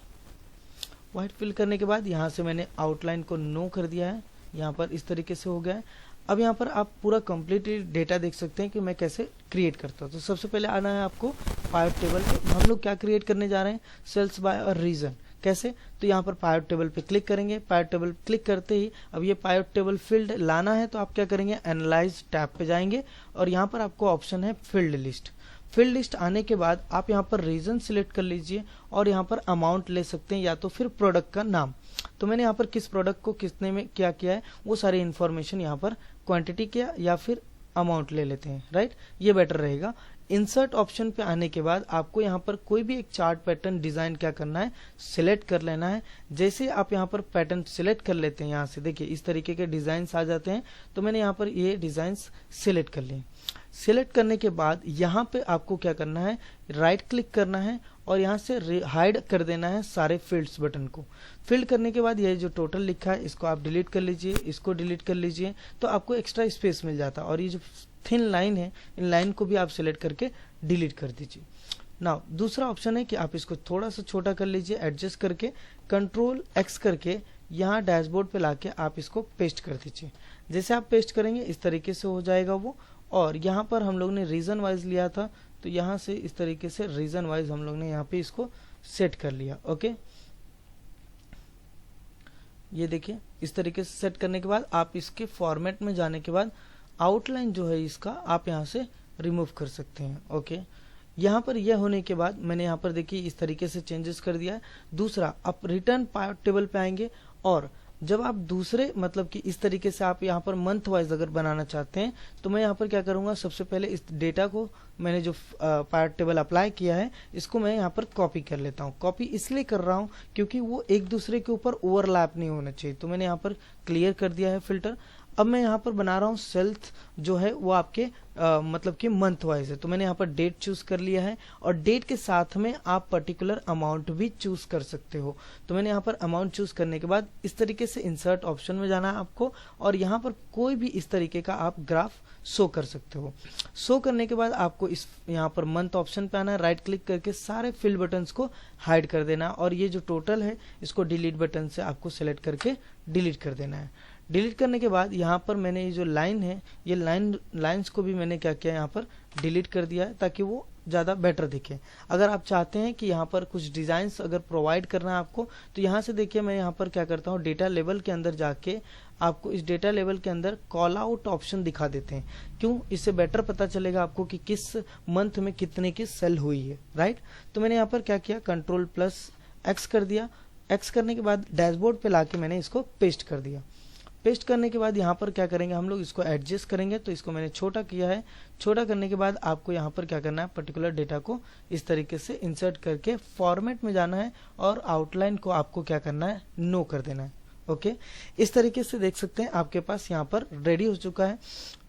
वाइट फिल करने के बाद यहाँ से मैंने आउटलाइन को नो कर दिया है, यहाँ पर इस तरीके से हो गया है। अब यहाँ पर आप पूरा कंप्लीट डेटा देख सकते हैं कि मैं कैसे क्रिएट करता हूँ। तो सबसे पहले आना है आपको पाइवट टेबल पे। हम लोग क्या क्रिएट करने जा रहे हैं, सेल्स बाय अ रीजन। कैसे, तो यहाँ पर पाइवट टेबल पे क्लिक करेंगे। पाइवट टेबल क्लिक करते ही अब ये पाइवट टेबल फील्ड लाना है, तो आप क्या करेंगे, एनालाइज टैब पे जाएंगे और यहाँ पर आपको ऑप्शन है फील्ड लिस्ट। फील्ड लिस्ट आने के बाद आप यहाँ पर रीजन सिलेक्ट कर लीजिए और यहाँ पर अमाउंट ले सकते हैं या तो फिर प्रोडक्ट का नाम। तो मैंने यहाँ पर किस प्रोडक्ट को कितने में क्या किया है वो सारी इन्फॉर्मेशन यहाँ पर क्वांटिटी किया या फिर अमाउंट ले लेते हैं, राइट, ये बेटर रहेगा। इंसर्ट ऑप्शन पे आने के बाद आपको यहाँ पर कोई भी एक चार्ट पैटर्न डिजाइन क्या करना है, सिलेक्ट कर लेना है। जैसे आप यहाँ पर पैटर्न सिलेक्ट कर लेते हैं, यहाँ से देखिए इस तरीके के डिजाइन आ जाते हैं। तो मैंने यहाँ पर ये डिजाइन सिलेक्ट कर लिए। सिलेक्ट करने के बाद यहाँ पे आपको क्या करना है, राइट क्लिक करना है और यहाँ से हाइड कर देना है सारे फील्ड्स बटन को। फिल करने के बाद ये जो टोटल लिखा है इसको आप डिलीट कर लीजिए, इसको डिलीट कर लीजिए, तो आपको एक्स्ट्रा स्पेस मिल जाता है। और ये जो थिन लाइन है, इन लाइन को भी आप सिलेक्ट करके डिलीट कर दीजिए। नाउ दूसरा ऑप्शन है कि आप इसको थोड़ा सा छोटा कर लीजिए, एडजस्ट करके कंट्रोल एक्स करके यहाँ डैशबोर्ड पे लाके आप इसको पेस्ट कर दीजिए। जैसे आप पेस्ट करेंगे इस तरीके से हो जाएगा वो। और यहाँ पर हम लोग ने रीजन वाइज लिया था, तो यहाँ से इस तरीके से रीजन वाइज हम लोग ने यहाँ पे इसको सेट कर लिया। ओके, ये देखिए इस तरीके से सेट करने के बाद आप इसके फॉर्मेट में जाने के बाद आउटलाइन जो है इसका आप यहाँ से रिमूव कर सकते हैं। ओके, यहाँ पर यह होने के बाद मैंने यहाँ पर देखिए इस तरीके से चेंजेस कर दिया है। दूसरा, आप रिटर्न पार्ट टेबल पे आएंगे और जब आप दूसरे मतलब कि इस तरीके से आप यहाँ पर मंथ वाइज अगर बनाना चाहते हैं तो मैं यहाँ पर क्या करूँगा, सबसे पहले इस डेटा को मैंने जो पार्ट टेबल अप्लाई किया है इसको मैं यहाँ पर कॉपी कर लेता हूँ। कॉपी इसलिए कर रहा हूँ क्योंकि वो एक दूसरे के ऊपर ओवरलैप नहीं होना चाहिए, तो मैंने यहाँ पर क्लियर कर दिया है फिल्टर। अब मैं यहाँ पर बना रहा हूँ सेल्स जो है वो आपके मतलब कि मंथ वाइज है, तो मैंने यहाँ पर डेट चूज कर लिया है और डेट के साथ में आप पर्टिकुलर अमाउंट भी चूज कर सकते हो। तो मैंने यहाँ पर अमाउंट चूज करने के बाद इस तरीके से इंसर्ट ऑप्शन में जाना है आपको और यहाँ पर कोई भी इस तरीके का आप ग्राफ शो कर सकते हो। शो करने के बाद आपको इस यहाँ पर मंथ ऑप्शन पे आना है, राइट क्लिक करके सारे फिल बटन्स को हाइड कर देना है और ये जो टोटल है इसको डिलीट बटन से आपको सेलेक्ट करके डिलीट कर देना है। डिलीट करने के बाद यहाँ पर मैंने ये जो लाइन है ये लाइंस को भी मैंने क्या किया, यहाँ पर डिलीट कर दिया है ताकि वो ज़्यादा बेटर दिखे। अगर आप चाहते हैं कि यहाँ पर कुछ डिज़ाइंस अगर प्रोवाइड करना है आपको, तो यहाँ से देखिए मैं यहाँ पर क्या करता हूँ, डेटा लेवल के अंदर जाके आपको इस डेटा लेवल के अंदर कॉल आउट ऑप्शन दिखा देते हैं। क्यों? इससे बेटर पता चलेगा आपको कि किस मंथ में कितने की सेल हुई है, राइट। तो मैंने यहाँ पर क्या किया, Ctrl+X कर दिया। X करने के बाद डैशबोर्ड पे लाके मैंने इसको पेस्ट कर दिया। पेस्ट करने के बाद यहाँ पर क्या करेंगे हम लोग, इसको एडजस्ट करेंगे। तो इसको मैंने छोटा किया है। छोटा करने के बाद आपको यहाँ पर क्या करना है, पर्टिकुलर डेटा को इस तरीके से इंसर्ट करके फॉर्मेट में जाना है और आउटलाइन को आपको क्या करना है, नो कर देना है। ओके, इस तरीके से देख सकते हैं आपके पास यहाँ पर रेडी हो चुका है।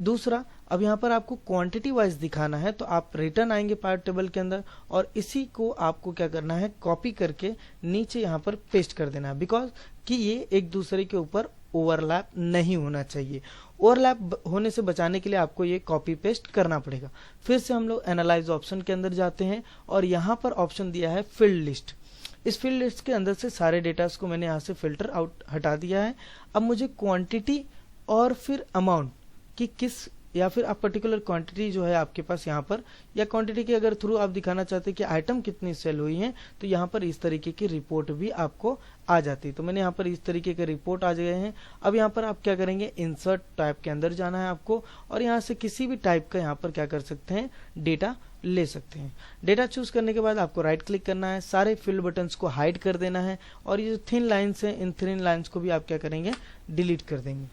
दूसरा, अब यहाँ पर आपको क्वांटिटी वाइज दिखाना है तो आप रिटर्न आएंगे पार्ट टेबल के अंदर और इसी को आपको क्या करना है, कॉपी करके नीचे यहाँ पर पेस्ट कर देना है, बिकॉज कि ये एक दूसरे के ऊपर ओवरलैप नहीं होना चाहिए। ओवरलैप होने से बचाने के लिए आपको ये कॉपी पेस्ट करना पड़ेगा। फिर से हम लोग एनालाइज ऑप्शन के अंदर जाते हैं और यहाँ पर ऑप्शन दिया है फील्ड लिस्ट। इस फील्ड लिस्ट के अंदर से सारे डेटास को मैंने यहाँ से फिल्टर आउट हटा दिया है। अब मुझे क्वांटिटी और फिर अमाउंट कि किस, या फिर आप पर्टिकुलर क्वांटिटी जो है आपके पास यहाँ पर, या क्वांटिटी के अगर थ्रू आप दिखाना चाहते हैं कि आइटम कितनी सेल हुई हैं, तो यहाँ पर इस तरीके की रिपोर्ट भी आपको आ जाती है। तो मैंने यहाँ पर इस तरीके के रिपोर्ट आ गए हैं। अब यहाँ पर आप क्या करेंगे, इंसर्ट टाइप के अंदर जाना है आपको और यहाँ से किसी भी टाइप का यहाँ पर क्या कर सकते हैं, डेटा ले सकते हैं। डेटा चूज करने के बाद आपको राइट क्लिक करना है, सारे फिल बटन्स को हाइड कर देना है और ये जो थिन लाइन्स हैं, इन थिन लाइन्स को भी आप क्या करेंगे, डिलीट कर देंगे।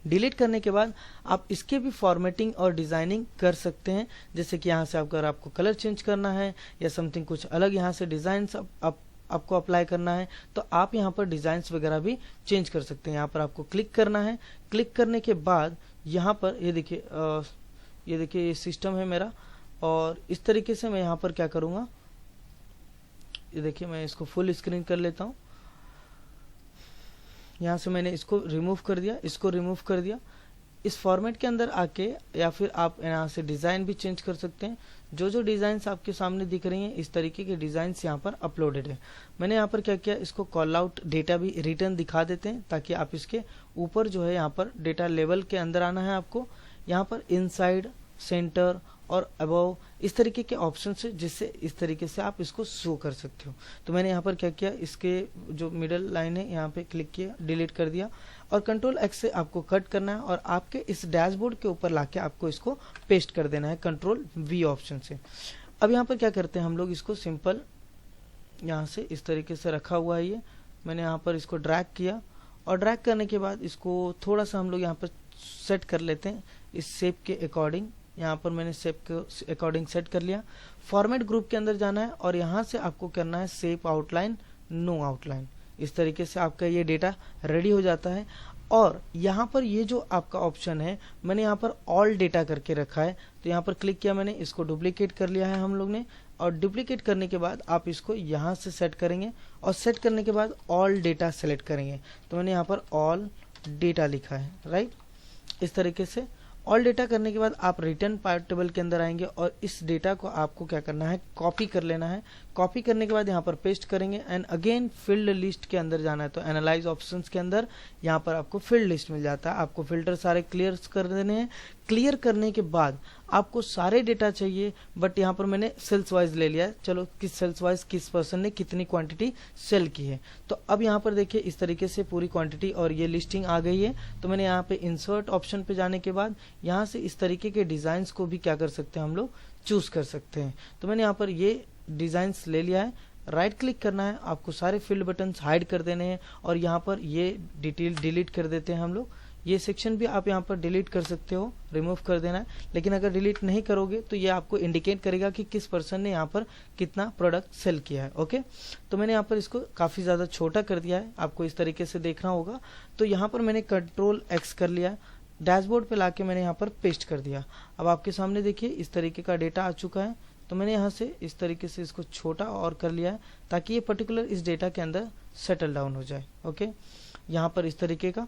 डिलीट करने के बाद आप इसके भी फॉर्मेटिंग और डिजाइनिंग कर सकते हैं, जैसे कि यहाँ से अगर आपको कलर चेंज करना है या समथिंग कुछ अलग यहाँ से डिजाइन आपको अप्लाई करना है तो आप यहाँ पर डिजाइन्स वगैरह भी चेंज कर सकते हैं। यहाँ पर आपको क्लिक करना है। क्लिक करने के बाद यहाँ पर ये देखिए ये सिस्टम है मेरा और इस तरीके से मैं यहाँ पर क्या करूँगा, ये देखिए मैं इसको फुल स्क्रीन कर लेता हूँ। यहाँ से मैंने इसको रिमूव कर दिया, इसको रिमूव कर दिया। इस फॉर्मेट के अंदर आके या फिर आप यहाँ से डिज़ाइन भी चेंज कर सकते हैं। जो जो डिज़ाइंस आपके सामने दिख रही हैं इस तरीके के डिज़ाइंस यहाँ पर अपलोडेड है। मैंने यहाँ पर क्या किया, इसको कॉल आउट डेटा भी रिटर्न दिखा देते हैं ताकि आप इसके ऊपर जो है यहाँ पर डेटा लेवल के अंदर आना है आपको। यहाँ पर इनसाइड, सेंटर और अबव इस तरीके के ऑप्शन है जिससे इस तरीके से आप इसको शो कर सकते हो। तो मैंने यहाँ पर क्या किया, इसके जो मिडल लाइन है यहाँ पे क्लिक किया, डिलीट कर दिया और Ctrl+X से आपको कट करना है और आपके इस डैशबोर्ड के ऊपर लाके आपको इसको पेस्ट कर देना है Ctrl+V ऑप्शन से। अब यहाँ पर क्या करते हैं हम लोग, इसको सिंपल यहाँ से इस तरीके से रखा हुआ है। ये मैंने यहाँ पर इसको ड्रैग किया और ड्रैग करने के बाद इसको थोड़ा सा हम लोग यहाँ पर सेट कर लेते हैं इस शेप के अकॉर्डिंग। यहाँ पर मैंने शेप के अकॉर्डिंग सेट कर लिया। फॉर्मेट ग्रुप के अंदर जाना है और यहाँ से आपको करना है शेप आउटलाइन, नो आउटलाइन। इस तरीके से आपका ये डेटा रेडी हो जाता है। और यहाँ पर ये जो आपका ऑप्शन है मैंने यहाँ पर ऑल डेटा करके रखा है, तो यहाँ पर क्लिक किया मैंने, इसको डुप्लीकेट कर लिया है हम लोग ने। और डुप्लीकेट करने के बाद आप इसको यहाँ से सेट करेंगे और सेट करने के बाद ऑल डेटा सेलेक्ट करेंगे। तो मैंने यहाँ पर ऑल डेटा लिखा है, राइट। इस तरीके से ऑल डेटा करने के बाद आप रिटर्न पार्ट टेबल के अंदर आएंगे और इस डेटा को आपको क्या करना है, कॉपी कर लेना है। कॉपी करने के बाद यहाँ पर पेस्ट करेंगे एंड अगेन फील्ड लिस्ट के अंदर जाना है। तो एनालाइज ऑप्शंस के अंदर यहाँ पर आपको फील्ड लिस्ट मिल जाता है। आपको फिल्टर सारे क्लियर कर देने हैं। क्लियर करने के बाद आपको सारे डेटा चाहिए, बट यहाँ पर मैंने सेल्स वाइज ले लिया है। चलो किस सेल्स वाइज किस पर्सन ने कितनी क्वांटिटी सेल की है। तो अब यहाँ पर देखिए इस तरीके से पूरी क्वांटिटी और ये लिस्टिंग आ गई है। तो मैंने यहाँ पे इंसर्ट ऑप्शन पे जाने के बाद यहाँ से इस तरीके के डिजाइन्स को भी क्या कर सकते हैं हम लोग चूज कर सकते हैं। तो मैंने यहाँ पर ये डिजाइन्स ले लिया है, राइट क्लिक करना है, आपको सारे फील्ड बटन्स हाइड कर देने हैं और यहाँ पर ये डिटेल डिलीट कर देते हैं हम लोग। ये सेक्शन भी आप यहाँ पर डिलीट कर सकते हो, रिमूव कर देना है। लेकिन अगर डिलीट नहीं करोगे तो ये आपको इंडिकेट करेगा कि किस पर्सन ने यहाँ पर कितना प्रोडक्ट सेल किया है। ओके, तो मैंने यहाँ पर इसको काफ़ी ज़्यादा छोटा कर दिया है, आपको इस तरीके से देखना होगा। तो यहाँ पर मैंने Ctrl+X कर लिया, डैशबोर्ड पे लाके मैंने यहाँ पर पेस्ट कर दिया। अब आपके सामने देखिए इस तरीके का डेटा आ चुका है। तो मैंने यहाँ से इस तरीके से इसको छोटा और कर लिया है ताकि ये पर्टिकुलर इस डेटा के अंदर सेटल डाउन हो जाए। ओके, यहाँ पर इस तरीके का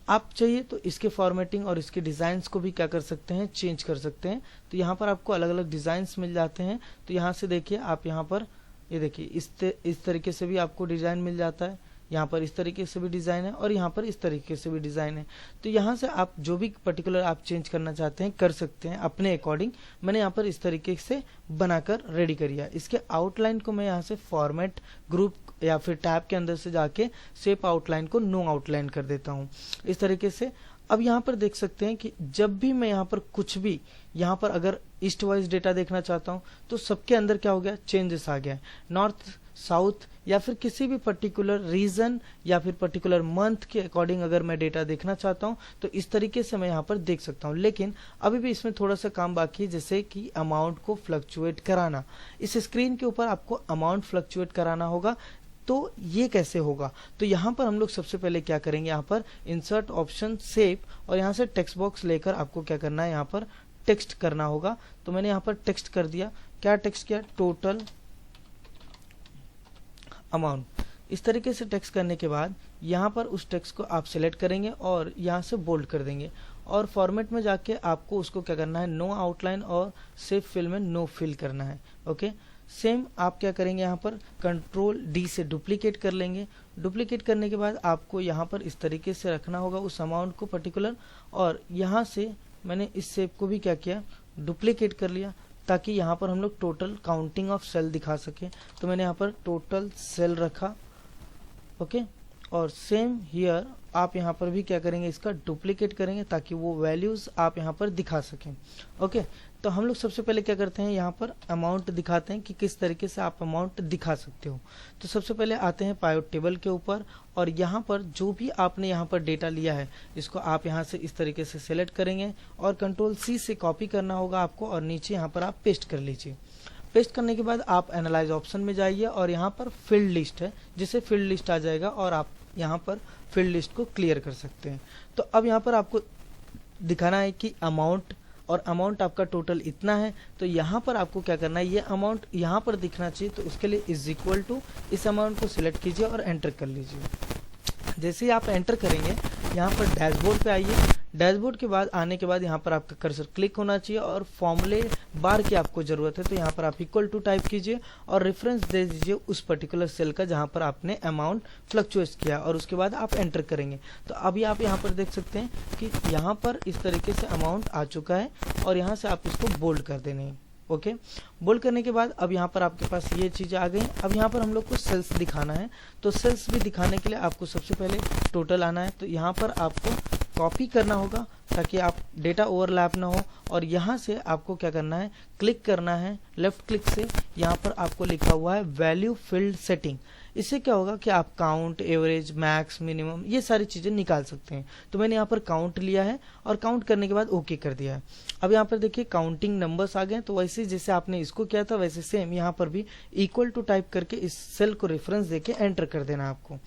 आप चाहिए तो इसके फॉर्मेटिंग और इसके डिज़ाइंस को भी क्या कर सकते हैं, चेंज कर सकते हैं। तो यहाँ पर आपको अलग अलग डिज़ाइंस मिल जाते हैं। तो यहाँ से देखिए आप यहाँ पर ये देखिए इस तरीके से भी आपको डिज़ाइन मिल जाता है, यहाँ पर इस तरीके से भी डिज़ाइन है और यहाँ पर इस तरीके से भी डिज़ाइन है। तो यहाँ से आप जो भी पर्टिकुलर आप चेंज करना चाहते हैं कर सकते हैं अपने अकॉर्डिंग। मैंने यहाँ पर इस तरीके से बनाकर रेडी कर लिया। इसके आउटलाइन को मैं यहाँ से फॉर्मेट ग्रुप या फिर टैब के अंदर से जाके शेप आउटलाइन को नो आउटलाइन कर देता हूँ इस तरीके से। अब यहाँ पर देख सकते हैं कि जब भी मैं यहाँ पर कुछ भी यहाँ पर अगर ईस्ट वाइज डेटा देखना चाहता हूँ तो सबके अंदर क्या हो गया, चेंजेस आ गया। नॉर्थ साउथ या फिर किसी भी पर्टिकुलर रीजन या फिर पर्टिकुलर मंथ के अकॉर्डिंग अगर मैं डेटा देखना चाहता हूं तो इस तरीके से मैं यहाँ पर देख सकता हूं। लेकिन अभी भी इसमें थोड़ा सा काम बाकी है, जैसे कि अमाउंट को फ्लक्चुएट कराना। इस स्क्रीन के ऊपर आपको अमाउंट फ्लक्चुएट कराना होगा। तो ये कैसे होगा, तो यहाँ पर हम लोग सबसे पहले क्या करेंगे, यहाँ पर इंसर्ट ऑप्शन शेप और यहाँ से टेक्स्ट बॉक्स लेकर आपको क्या करना है, यहाँ पर टेक्स्ट करना होगा। तो मैंने यहाँ पर टेक्स्ट कर दिया। क्या टेक्स्ट किया, टोटल अमाउंट। इस तरीके से टेक्स्ट करने के बाद यहाँ पर उस टेक्स्ट को आप सिलेक्ट करेंगे और यहाँ से बोल्ड कर देंगे और फॉर्मेट में जाके आपको उसको क्या करना है, नो आउटलाइन और सेव फिल में नो फिल करना है। ओके, सेम आप क्या करेंगे, यहाँ पर Ctrl+D से डुप्लीकेट कर लेंगे। डुप्लीकेट करने के बाद आपको यहाँ पर इस तरीके से रखना होगा उस अमाउंट को पर्टिकुलर, और यहाँ से मैंने इस शेप को भी क्या किया, डुप्लीकेट कर लिया ताकि यहाँ पर हम लोग टोटल काउंटिंग ऑफ सेल दिखा सके। तो मैंने यहाँ पर टोटल सेल रखा। ओके, और सेम हियर आप यहाँ पर भी क्या करेंगे, इसका डुप्लीकेट करेंगे ताकि वो वैल्यूज आप यहाँ पर दिखा सकें। ओके, तो हम लोग सबसे पहले क्या करते हैं, यहाँ पर अमाउंट दिखाते हैं कि किस तरीके से आप अमाउंट दिखा सकते हो। तो सबसे पहले आते हैं पायोट टेबल के ऊपर और यहाँ पर जो भी आपने यहाँ पर डेटा लिया है इसको आप यहाँ से इस तरीके से सिलेक्ट करेंगे और Ctrl+C से कॉपी करना होगा आपको और नीचे यहाँ पर आप पेस्ट कर लीजिए। पेस्ट करने के बाद आप एनालाइज ऑप्शन में जाइए और यहाँ पर फील्ड लिस्ट है, जिसे फील्ड लिस्ट आ जाएगा और आप यहाँ पर फील्ड लिस्ट को क्लियर कर सकते हैं। तो अब यहाँ पर आपको दिखाना है कि अमाउंट, और अमाउंट आपका टोटल इतना है। तो यहाँ पर आपको क्या करना है, ये अमाउंट यहाँ पर दिखना चाहिए। तो उसके लिए इज इक्वल टू इस अमाउंट को सिलेक्ट कीजिए और एंटर कर लीजिए। जैसे ही आप एंटर करेंगे यहाँ पर डैशबोर्ड पे आइए। डैशबोर्ड के बाद आने के बाद यहाँ पर आपका कर्सर क्लिक होना चाहिए और फॉर्मूले बार की आपको जरूरत है। तो यहाँ पर आप इक्वल टू टाइप कीजिए और रेफरेंस दे दीजिए उस पर्टिकुलर सेल का जहाँ पर आपने अमाउंट फ्लक्चुएट किया और उसके बाद आप एंटर करेंगे। तो अभी आप यहाँ पर देख सकते हैं कि यहाँ पर इस तरीके से अमाउंट आ चुका है और यहाँ से आप इसको बोल्ड कर देने हैं। ओके, बोल्ड करने के बाद अब यहाँ पर आपके पास ये चीज़ें आ गई। अब यहाँ पर हम लोग को सेल्स दिखाना है। तो सेल्स भी दिखाने के लिए आपको सबसे पहले टोटल आना है। तो यहाँ पर आपको कॉपी करना होगा ताकि आप डेटा ओवरलैप ना हो, और यहाँ से आपको क्या करना है, क्लिक करना है लेफ्ट क्लिक से। यहाँ पर आपको लिखा हुआ है वैल्यू फील्ड सेटिंग। इससे क्या होगा कि आप काउंट, एवरेज, मैक्स, मिनिमम ये सारी चीज़ें निकाल सकते हैं। तो मैंने यहाँ पर काउंट लिया है और काउंट करने के बाद ओके कर दिया है। अब यहाँ पर देखिए काउंटिंग नंबर्स आ गए। तो वैसे जैसे आपने इसको किया था वैसे सेम यहाँ पर भी इक्वल टू टाइप करके इस सेल को रेफरेंस देके एंटर कर देना आपको।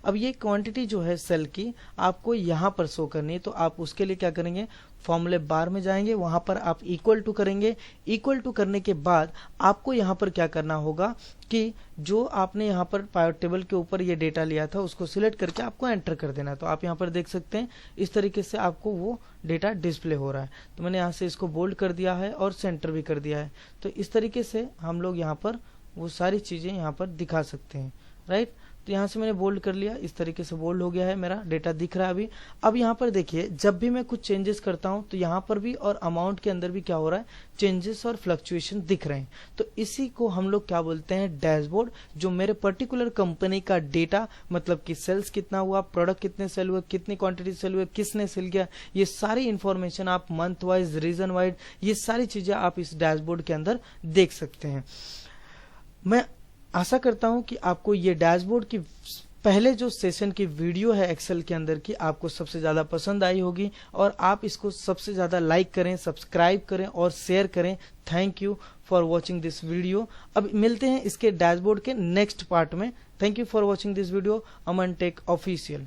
अब ये क्वांटिटी जो है सेल की आपको यहाँ पर शो करनी है। तो आप उसके लिए क्या करेंगे, फॉर्मूले बार में जाएंगे, वहां पर आप इक्वल टू करेंगे। इक्वल टू करने के बाद आपको यहाँ पर क्या करना होगा कि जो आपने यहाँ पर पायोट टेबल के ऊपर ये डेटा लिया था उसको सिलेक्ट करके आपको एंटर कर देना। तो आप यहाँ पर देख सकते हैं इस तरीके से आपको वो डेटा डिस्प्ले हो रहा है। तो मैंने यहाँ से इसको बोल्ड कर दिया है और सेंटर भी कर दिया है। तो इस तरीके से हम लोग यहाँ पर वो सारी चीजें यहाँ पर दिखा सकते हैं, राइट। तो यहाँ से मैंने बोल्ड कर लिया, इस तरीके से बोल्ड हो गया है, मेरा डेटा दिख रहा है अभी। अब यहाँ पर देखिए जब भी मैं कुछ चेंजेस करता हूँ तो यहाँ पर भी और अमाउंट के अंदर भी क्या हो रहा है, चेंजेस और फ्लक्चुएशन दिख रहे हैं। तो इसी को हम लोग क्या बोलते हैं, डैशबोर्ड, जो मेरे पर्टिकुलर कंपनी का डेटा, मतलब कि सेल्स कितना हुआ, प्रोडक्ट कितने सेल हुए, कितनी क्वांटिटी सेल हुए, किसने सेल किया, ये सारी इंफॉर्मेशन आप मंथ वाइज, रीजन वाइज, ये सारी चीजें आप इस डैशबोर्ड के अंदर देख सकते हैं। मैं आशा करता हूं कि आपको ये डैशबोर्ड की पहले जो सेशन की वीडियो है एक्सेल के अंदर की, आपको सबसे ज्यादा पसंद आई होगी और आप इसको सबसे ज्यादा लाइक करें, सब्सक्राइब करें और शेयर करें। Thank you for watching this video. अब मिलते हैं इसके डैशबोर्ड के नेक्स्ट पार्ट में। Thank you for watching this video, Aman tech official.